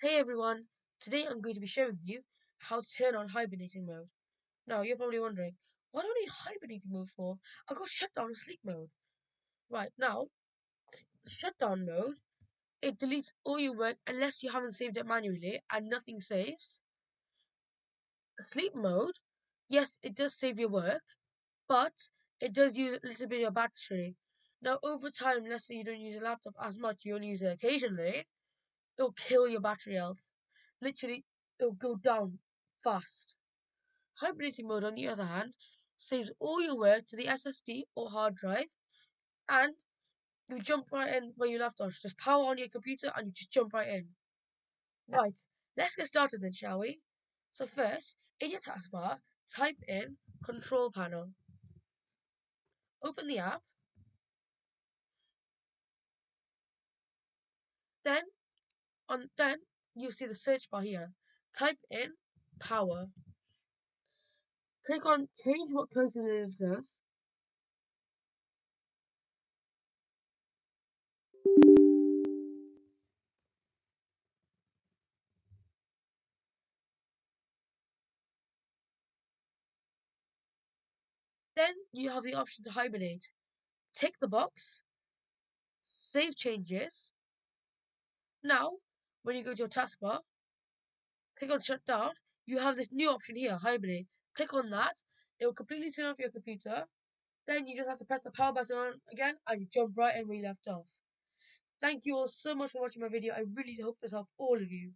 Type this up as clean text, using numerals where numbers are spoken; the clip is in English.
Hey everyone, today I'm going to be showing you how to turn on hibernating mode. Now you're probably wondering, what do I need hibernating mode for? I've got shutdown and sleep mode. Right, now, shutdown mode, it deletes all your work unless you haven't saved it manually and nothing saves. Sleep mode, yes, it does save your work, but it does use a little bit of your battery. Now over time, let's say you don't use a laptop as much, you only use it occasionally, it'll kill your battery health. Literally, it'll go down fast. Hibernating mode, on the other hand, saves all your work to the SSD or hard drive, and you jump right in where you left off. Just power on your computer and you just jump right in. Right, let's get started then, shall we? So first, in your taskbar, type in Control Panel. Open the app. Then, then you'll see the search bar here. Type in Power. Click on Change what cursor it does. Then you have the option to hibernate. Tick the box, save changes. Now, when you go to your taskbar, click on shutdown, you have this new option here, hibernate. Click on that, it will completely turn off your computer. Then you just have to press the power button on again and you jump right in where you left off. Thank you all so much for watching my video. I really hope this helped all of you.